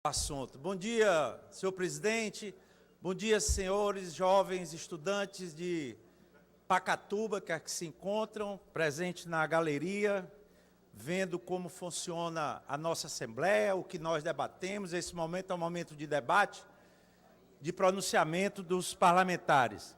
Assunto. Bom dia, senhor presidente. Bom dia, senhores jovens estudantes de Pacatuba que aqui se encontram presentes na galeria, vendo como funciona a nossa Assembleia, o que nós debatemos. Esse momento é um momento de debate, de pronunciamento dos parlamentares.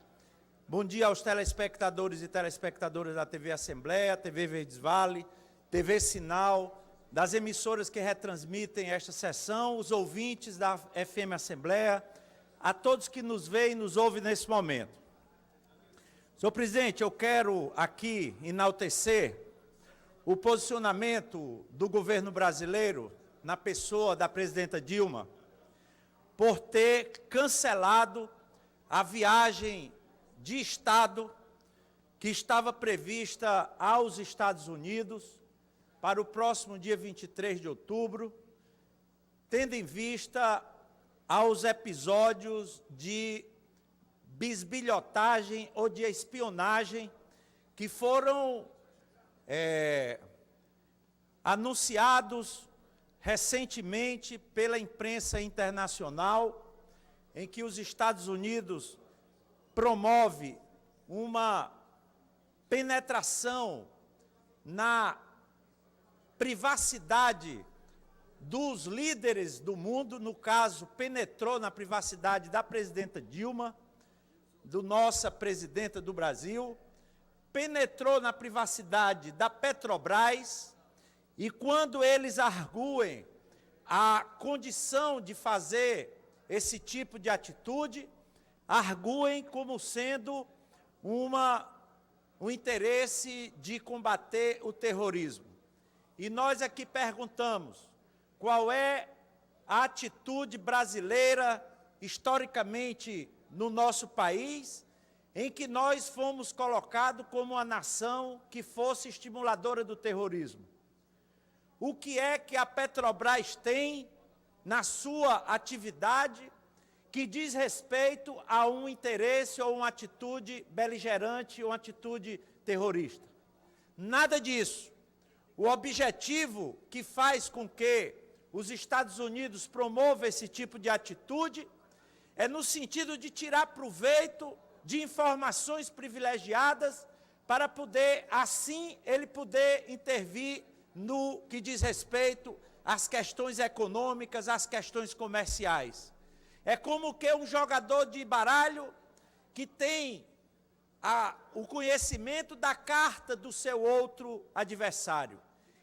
Bom dia aos telespectadores e telespectadoras da TV Assembleia, TV Verdes Vale, TV Sinal, das emissoras que retransmitem esta sessão, os ouvintes da FM Assembleia, a todos que nos veem e nos ouvem nesse momento. Senhor presidente, eu quero aqui enaltecer o posicionamento do governo brasileiro, na pessoa da presidenta Dilma, por ter cancelado a viagem de Estado que estava prevista aos Estados Unidos para o próximo dia 23 de outubro, tendo em vista aos episódios de bisbilhotagem ou de espionagem que foram anunciados recentemente pela imprensa internacional, em que os Estados Unidos promove uma penetração na privacidade dos líderes do mundo, no caso, penetrou na privacidade da presidenta Dilma, do nossa presidenta do Brasil, penetrou na privacidade da Petrobras, e quando eles arguem a condição de fazer esse tipo de atitude, arguem como sendo um interesse de combater o terrorismo. E nós aqui perguntamos, qual é a atitude brasileira, historicamente, no nosso país, em que nós fomos colocados como uma nação que fosse estimuladora do terrorismo? O que é que a Petrobras tem na sua atividade que diz respeito a um interesse ou uma atitude beligerante ou uma atitude terrorista? Nada disso. O objetivo que faz com que os Estados Unidos promovam esse tipo de atitude é no sentido de tirar proveito de informações privilegiadas para poder, assim, ele poder intervir no que diz respeito às questões econômicas, às questões comerciais. É como que um jogador de baralho que tem o conhecimento da carta do seu outro adversário.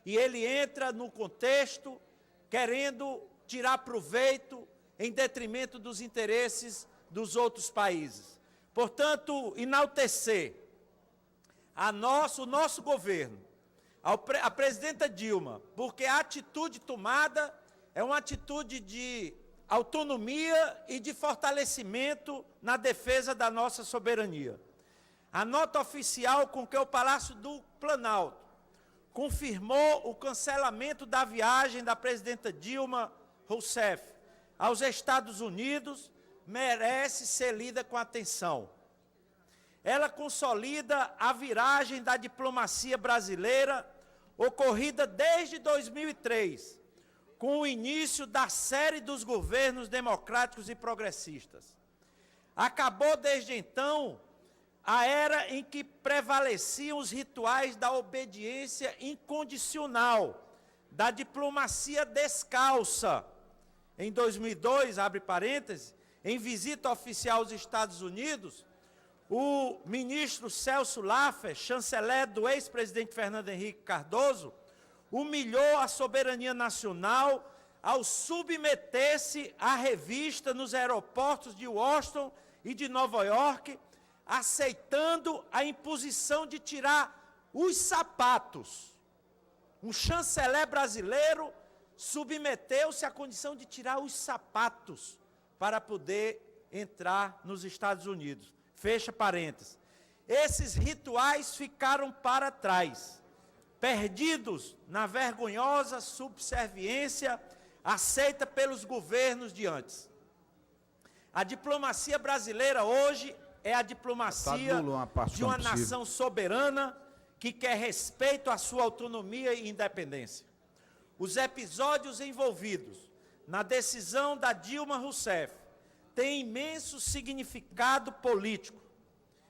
E ele entra no contexto querendo tirar proveito em detrimento dos interesses dos outros países. Portanto, enaltecer o nosso governo, a presidenta Dilma, porque a atitude tomada é uma atitude de autonomia e de fortalecimento na defesa da nossa soberania. A nota oficial com que o Palácio do Planalto confirmou o cancelamento da viagem da presidenta Dilma Rousseff aos Estados Unidos merece ser lida com atenção. Ela consolida a viragem da diplomacia brasileira ocorrida desde 2003, com o início da série dos governos democráticos e progressistas. Acabou desde então a era em que prevaleciam os rituais da obediência incondicional, da diplomacia descalça. Em 2002, abre parênteses, em visita oficial aos Estados Unidos, o ministro Celso Laffer, chanceler do ex-presidente Fernando Henrique Cardoso, humilhou a soberania nacional ao submeter-se à revista nos aeroportos de Washington e de Nova York, aceitando a imposição de tirar os sapatos. Um chanceler brasileiro submeteu-se à condição de tirar os sapatos para poder entrar nos Estados Unidos. Fecha parênteses. Esses rituais ficaram para trás, perdidos na vergonhosa subserviência aceita pelos governos de antes. A diplomacia brasileira hoje é a diplomacia de uma nação soberana que quer respeito à sua autonomia e independência. Os episódios envolvidos na decisão da Dilma Rousseff tem imenso significado político.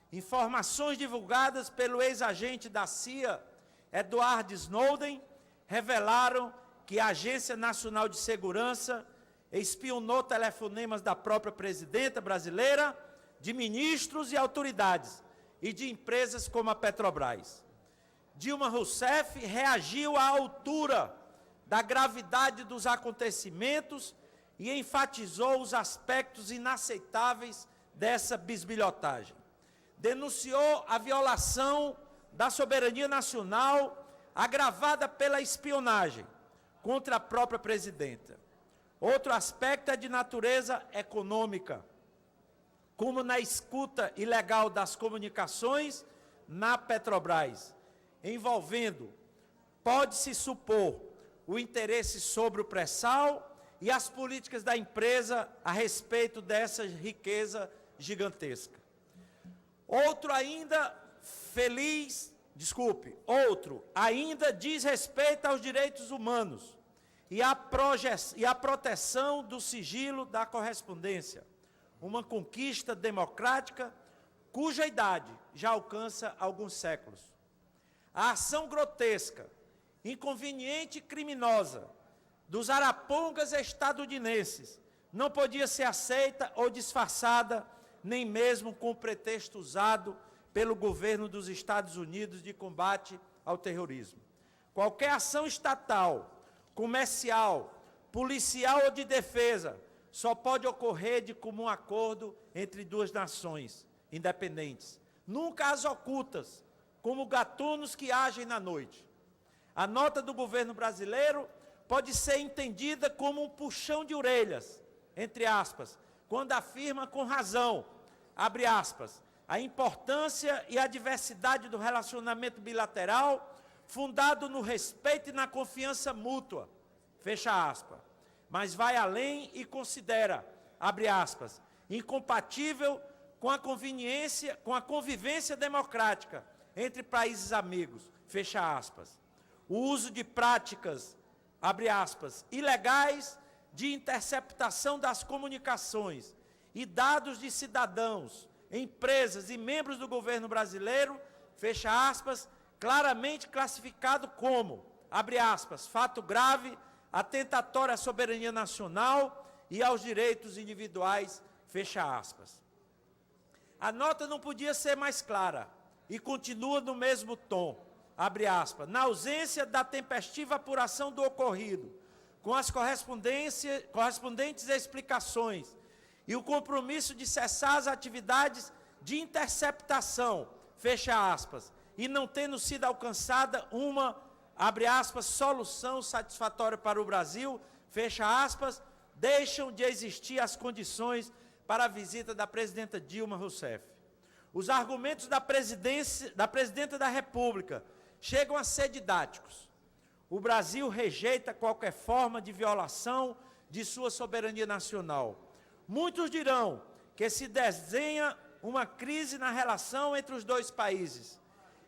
Informações divulgadas pelo ex-agente da CIA, Edward Snowden, revelaram que a Agência Nacional de Segurança espionou telefonemas da própria presidenta brasileira, de ministros e autoridades, e de empresas como a Petrobras. Dilma Rousseff reagiu à altura da gravidade dos acontecimentos e enfatizou os aspectos inaceitáveis dessa bisbilhotagem. Denunciou a violação da soberania nacional agravada pela espionagem contra a própria presidenta. Outro aspecto é de natureza econômica, como na escuta ilegal das comunicações na Petrobras, envolvendo, pode-se supor, o interesse sobre o pré-sal e as políticas da empresa a respeito dessa riqueza gigantesca. Outro ainda diz respeito aos direitos humanos e à proteção do sigilo da correspondência, uma conquista democrática cuja idade já alcança alguns séculos. A ação grotesca, inconveniente e criminosa dos arapongas estadunidenses não podia ser aceita ou disfarçada, nem mesmo com o pretexto usado pelo governo dos Estados Unidos de combate ao terrorismo. Qualquer ação estatal, comercial, policial ou de defesa só pode ocorrer de comum acordo entre duas nações independentes, nunca as ocultas, como gatunos que agem na noite. A nota do governo brasileiro pode ser entendida como um puxão de orelhas, entre aspas, quando afirma com razão, abre aspas, a importância e a diversidade do relacionamento bilateral fundado no respeito e na confiança mútua, fecha aspas, mas vai além e considera, abre aspas, incompatível com a convivência democrática entre países amigos, fecha aspas. O uso de práticas, abre aspas, ilegais de interceptação das comunicações e dados de cidadãos, empresas e membros do governo brasileiro, fecha aspas, claramente classificado como, abre aspas, fato grave, atentatório à soberania nacional e aos direitos individuais, fecha aspas. A nota não podia ser mais clara e continua no mesmo tom, abre aspas, na ausência da tempestiva apuração do ocorrido, com as correspondentes explicações e o compromisso de cessar as atividades de interceptação, fecha aspas, e não tendo sido alcançada uma, abre aspas, solução satisfatória para o Brasil, fecha aspas, deixam de existir as condições para a visita da presidenta Dilma Rousseff. Os argumentos da presidenta da República chegam a ser didáticos. O Brasil rejeita qualquer forma de violação de sua soberania nacional. Muitos dirão que se desenha uma crise na relação entre os dois países.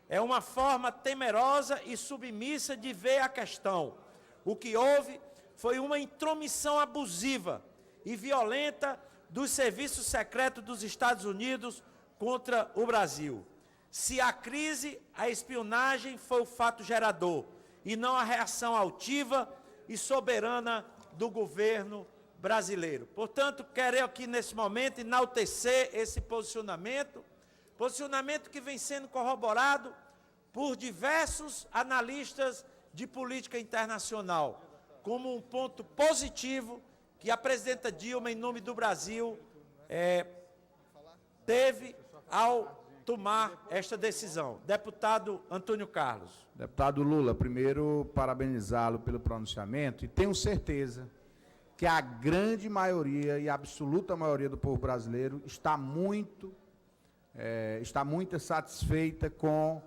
É uma forma temerosa e submissa de ver a questão. O que houve foi uma intromissão abusiva e violenta dos serviços secretos dos Estados Unidos contra o Brasil. Se a crise, a espionagem foi o fato gerador, e não a reação altiva e soberana do governo brasileiro. Portanto, quero aqui nesse momento enaltecer esse posicionamento que vem sendo corroborado por diversos analistas de política internacional, como um ponto positivo que a presidenta Dilma, em nome do Brasil, teve ao tomar esta decisão. Deputado Antônio Carlos. Deputado Lula, primeiro parabenizá-lo pelo pronunciamento e tenho certeza que a grande maioria e a absoluta maioria do povo brasileiro está muito satisfeita com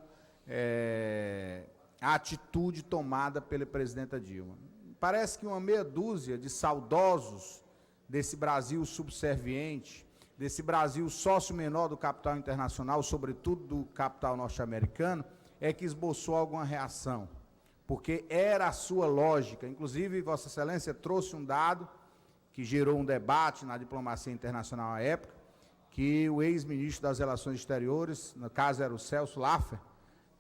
a atitude tomada pela presidenta Dilma. Parece que uma meia dúzia de saudosos desse Brasil subserviente, desse Brasil sócio menor do capital internacional, sobretudo do capital norte-americano, é que esboçou alguma reação, porque era a sua lógica. Inclusive, Vossa Excelência trouxe um dado que gerou um debate na diplomacia internacional à época, que o ex-ministro das Relações Exteriores, no caso era o Celso Laffer,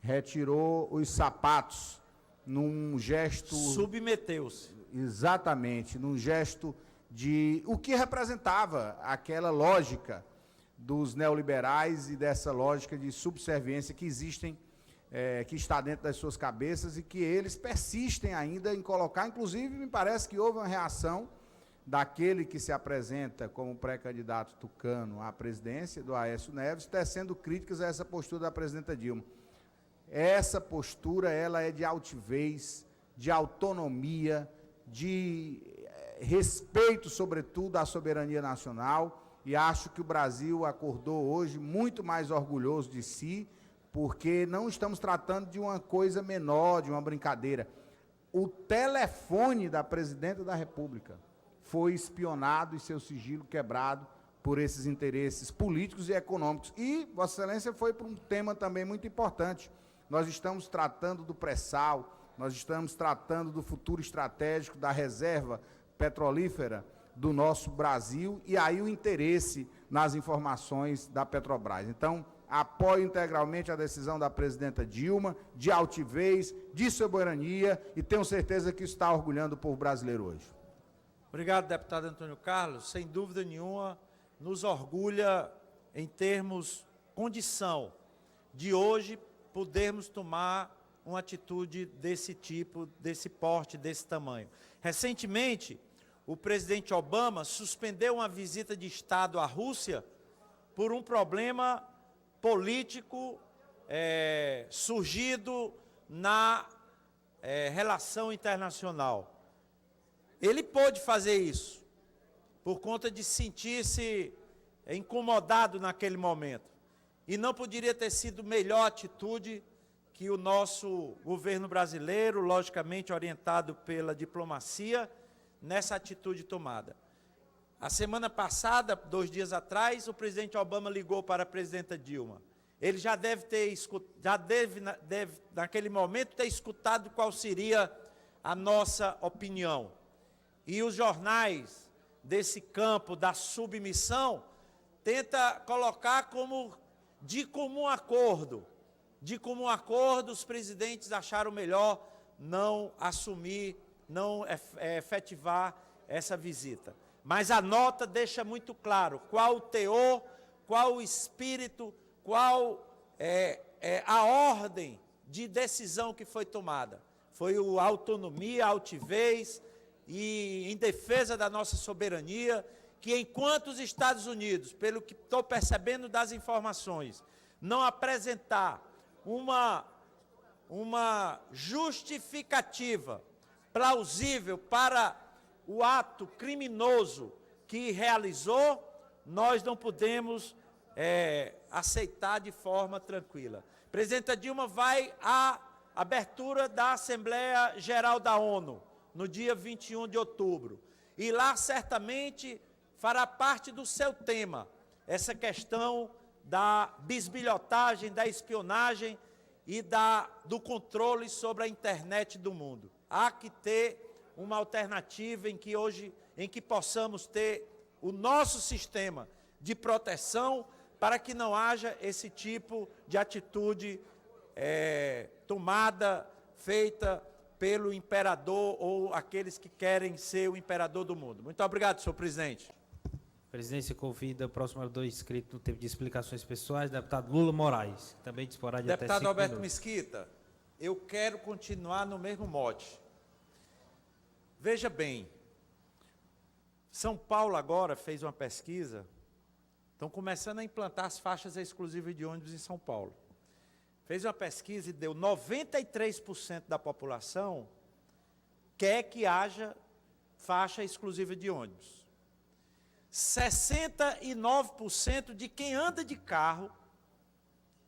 retirou os sapatos num gesto... Submeteu-se. Exatamente, num gesto de o que representava aquela lógica dos neoliberais e dessa lógica de subserviência que existem, que está dentro das suas cabeças e que eles persistem ainda em colocar. Inclusive, me parece que houve uma reação daquele que se apresenta como pré-candidato tucano à presidência, do Aécio Neves, tecendo críticas a essa postura da presidenta Dilma. Essa postura, ela é de altivez, de autonomia, de respeito, sobretudo, à soberania nacional, e acho que o Brasil acordou hoje muito mais orgulhoso de si, porque não estamos tratando de uma coisa menor, de uma brincadeira. O telefone da presidenta da República foi espionado e seu sigilo quebrado por esses interesses políticos e econômicos. E Vossa Excelência foi para um tema também muito importante. Nós estamos tratando do pré-sal, nós estamos tratando do futuro estratégico da reserva petrolífera do nosso Brasil, e aí o interesse nas informações da Petrobras. Então, apoio integralmente a decisão da presidenta Dilma, de altivez, de soberania, e tenho certeza que isso está orgulhando o povo brasileiro hoje. Obrigado, deputado Antônio Carlos. Sem dúvida nenhuma, nos orgulha, em termos condição, de hoje podermos tomar uma atitude desse tipo, desse porte, desse tamanho. Recentemente, o presidente Obama suspendeu uma visita de Estado à Rússia por um problema político surgido na relação internacional. Ele pôde fazer isso por conta de sentir-se incomodado naquele momento. E não poderia ter sido melhor atitude que o nosso governo brasileiro, logicamente orientado pela diplomacia, nessa atitude tomada. A semana passada, 2 dias atrás, o presidente Obama ligou para a presidenta Dilma. Ele já deve, naquele momento, ter escutado qual seria a nossa opinião. E os jornais desse campo da submissão tenta colocar como de comum acordo. De comum acordo, os presidentes acharam melhor não assumir, não efetivar essa visita. Mas a nota deixa muito claro qual o teor, qual o espírito, qual a ordem de decisão que foi tomada. Foi a autonomia, a altivez e em defesa da nossa soberania, que enquanto os Estados Unidos, pelo que estou percebendo das informações, não apresentar uma justificativa plausível para o ato criminoso que realizou, nós não podemos aceitar de forma tranquila. A presidenta Dilma vai à abertura da Assembleia Geral da ONU, no dia 21 de outubro, e lá certamente fará parte do seu tema essa questão da bisbilhotagem, da espionagem e do controle sobre a internet do mundo. Há que ter uma alternativa em que possamos ter o nosso sistema de proteção para que não haja esse tipo de atitude tomada, feita pelo imperador ou aqueles que querem ser o imperador do mundo. Muito obrigado, senhor presidente. A presidência convida o próximo orador inscrito no tempo de explicações pessoais, deputado Lula Moraes, que também disporá de até 5 minutos. Deputado Alberto Mesquita, eu quero continuar no mesmo mote. Veja bem, São Paulo agora fez uma pesquisa, estão começando a implantar as faixas exclusivas de ônibus em São Paulo. Fez uma pesquisa e deu 93% da população quer que haja faixa exclusiva de ônibus. 69% de quem anda de carro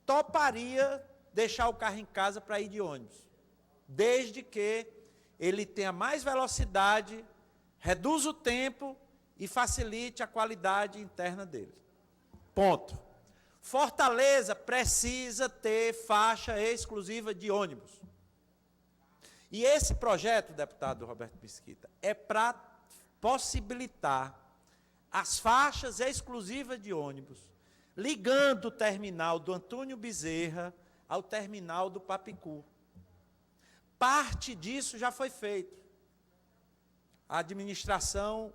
toparia deixar o carro em casa para ir de ônibus, desde que ele tenha mais velocidade, reduza o tempo e facilite a qualidade interna dele. Ponto. Fortaleza precisa ter faixa exclusiva de ônibus. E esse projeto, deputado Roberto Mesquita, é para possibilitar as faixas exclusivas de ônibus, ligando o terminal do Antônio Bezerra ao terminal do Papicu. Parte disso já foi feito. A administração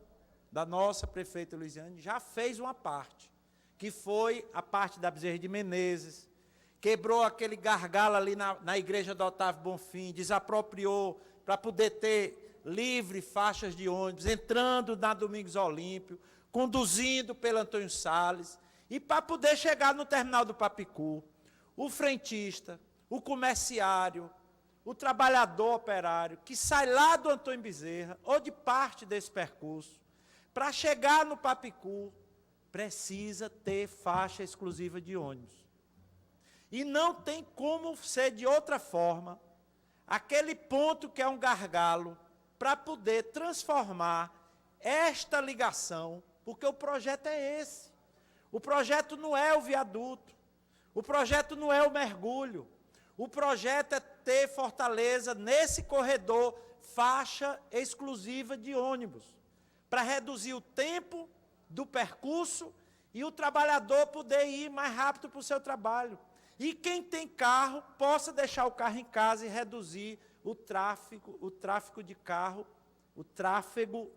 da nossa prefeita Luiziane já fez uma parte, que foi a parte da Bezerra de Menezes, quebrou aquele gargalo ali na igreja do Otávio Bonfim, desapropriou para poder ter livre faixas de ônibus, entrando na Domingos Olímpio, conduzindo pelo Antônio Salles, e para poder chegar no terminal do Papicu, o frentista, o comerciário, o trabalhador operário, que sai lá do Antônio Bezerra, ou de parte desse percurso, para chegar no Papicu, precisa ter faixa exclusiva de ônibus. E não tem como ser de outra forma, aquele ponto que é um gargalo, para poder transformar esta ligação, porque o projeto é esse. O projeto não é o viaduto, o projeto não é o mergulho, o projeto é ter Fortaleza, nesse corredor, faixa exclusiva de ônibus, para reduzir o tempo do percurso e o trabalhador poder ir mais rápido para o seu trabalho. E quem tem carro, possa deixar o carro em casa e reduzir o tráfego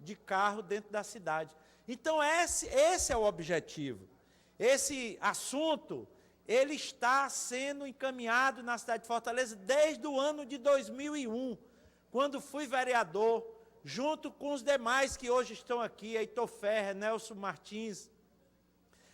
de carro dentro da cidade. Então, esse é o objetivo. Esse assunto, ele está sendo encaminhado na cidade de Fortaleza desde o ano de 2001, quando fui vereador, junto com os demais que hoje estão aqui, Heitor Ferrer, Nelson Martins,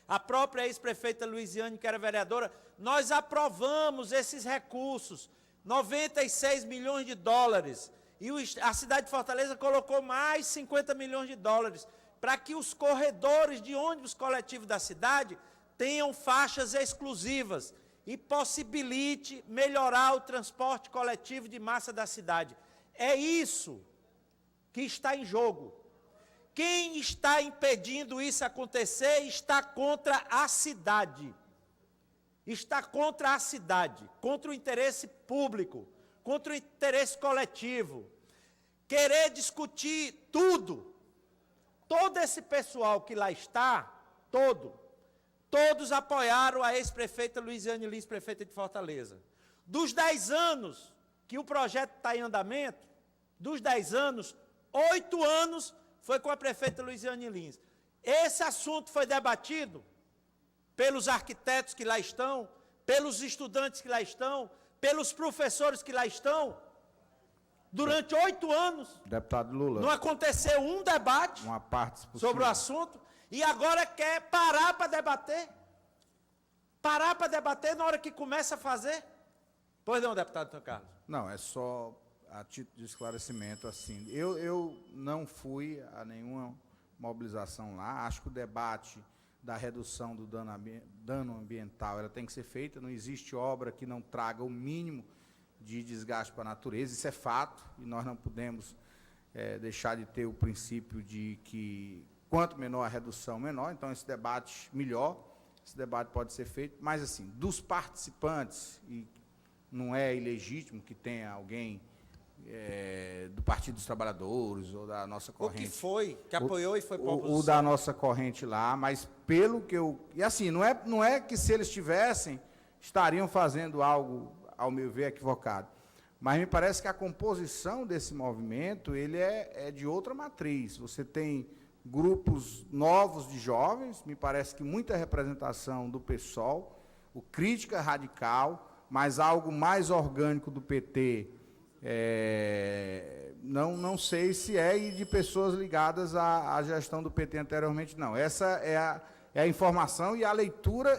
a própria ex-prefeita Luiziane, que era vereadora, nós aprovamos esses recursos, 96 milhões de dólares, e a cidade de Fortaleza colocou mais 50 milhões de dólares, para que os corredores de ônibus coletivos da cidade tenham faixas exclusivas e possibilite melhorar o transporte coletivo de massa da cidade. É isso que está em jogo. Quem está impedindo isso acontecer está contra a cidade. Está contra a cidade, contra o interesse público, contra o interesse coletivo. Querer discutir tudo. Todo esse pessoal que lá está, todos apoiaram a ex-prefeita Luiziane Lins, prefeita de Fortaleza. Dos 10 anos que o projeto está em andamento, dos 10 anos, 8 anos foi com a prefeita Luiziane Lins. Esse assunto foi debatido pelos arquitetos que lá estão, pelos estudantes que lá estão, pelos professores que lá estão. Durante 8 anos, Deputado Lula, não aconteceu um debate uma parte sobre o assunto, e agora quer parar para debater. Parar para debater na hora que começa a fazer. Pois não, deputado Antônio Carlos. Não, é só a título de esclarecimento, assim, eu não fui a nenhuma mobilização lá, acho que o debate da redução do dano ambiental, ela tem que ser feita, não existe obra que não traga o mínimo de desgaste para a natureza, isso é fato, e nós não podemos deixar de ter o princípio de que quanto menor a redução, menor, então esse debate pode ser feito, mas assim, dos participantes, e não é ilegítimo que tenha alguém do Partido dos Trabalhadores, ou da nossa corrente. O que foi, que apoiou e foi para a oposição. O da nossa corrente lá, mas pelo que eu... E assim, não é que se eles tivessem, estariam fazendo algo, ao meu ver, equivocado. Mas me parece que a composição desse movimento, ele é de outra matriz. Você tem grupos novos de jovens, me parece que muita representação do PSOL, o Crítica Radical, mas algo mais orgânico do PT, não sei se e de pessoas ligadas à gestão do PT anteriormente, não. Essa é a informação e a leitura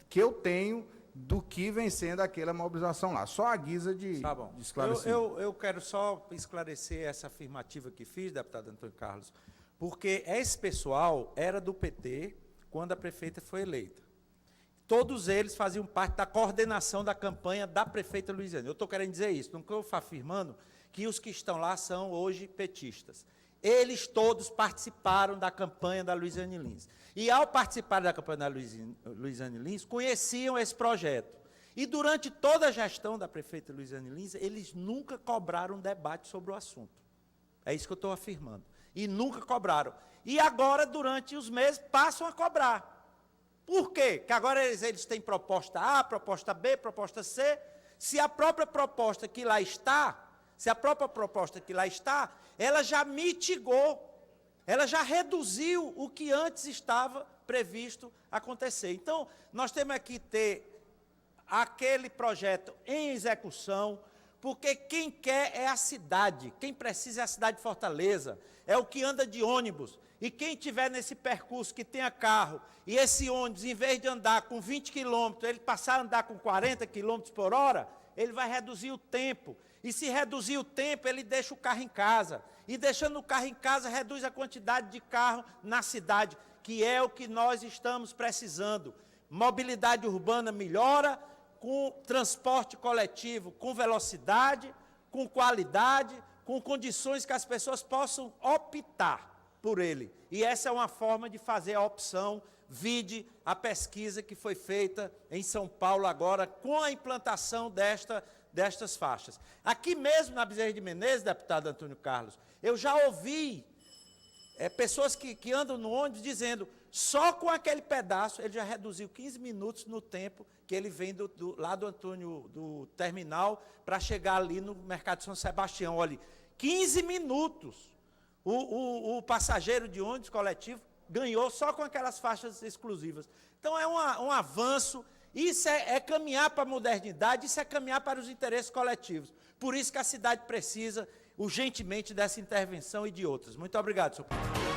que eu tenho do que vem sendo aquela mobilização lá. Só a guisa de esclarecimento. Eu quero só esclarecer essa afirmativa que fiz, deputado Antônio Carlos, porque esse pessoal era do PT quando a prefeita foi eleita. Todos eles faziam parte da coordenação da campanha da prefeita Luiziane. Eu estou querendo dizer isso, não estou afirmando que os que estão lá são hoje petistas. Eles todos participaram da campanha da Luiziane Lins. E, ao participar da campanha da Luiziane Lins, conheciam esse projeto. E, durante toda a gestão da prefeita Luiziane Lins, eles nunca cobraram um debate sobre o assunto. É isso que eu estou afirmando. e nunca cobraram. E agora, durante os meses, passam a cobrar. Por quê? Porque agora eles têm proposta A, proposta B, proposta C. Se a própria proposta que lá está, ela já mitigou, ela já reduziu o que antes estava previsto acontecer. Então, nós temos aqui ter aquele projeto em execução, porque quem quer é a cidade, quem precisa é a cidade de Fortaleza, é o que anda de ônibus. E quem estiver nesse percurso que tenha carro, e esse ônibus, em vez de andar com 20 quilômetros, ele passar a andar com 40 quilômetros por hora, ele vai reduzir o tempo. E se reduzir o tempo, ele deixa o carro em casa. E deixando o carro em casa, reduz a quantidade de carro na cidade, que é o que nós estamos precisando. Mobilidade urbana melhora, com transporte coletivo, com velocidade, com qualidade, com condições que as pessoas possam optar por ele. E essa é uma forma de fazer a opção. Vide a pesquisa que foi feita em São Paulo agora, com a implantação destas faixas. Aqui mesmo na Bezerra de Menezes, deputado Antônio Carlos, eu já ouvi pessoas que andam no ônibus dizendo, só com aquele pedaço ele já reduziu 15 minutos no tempo que ele vem lá do terminal para chegar ali no Mercado de São Sebastião. Olha, 15 minutos o passageiro de ônibus coletivo ganhou só com aquelas faixas exclusivas. Então, é um avanço, isso é caminhar para a modernidade, isso é caminhar para os interesses coletivos. Por isso que a cidade precisa, urgentemente, dessa intervenção e de outras. Muito obrigado, senhor presidente.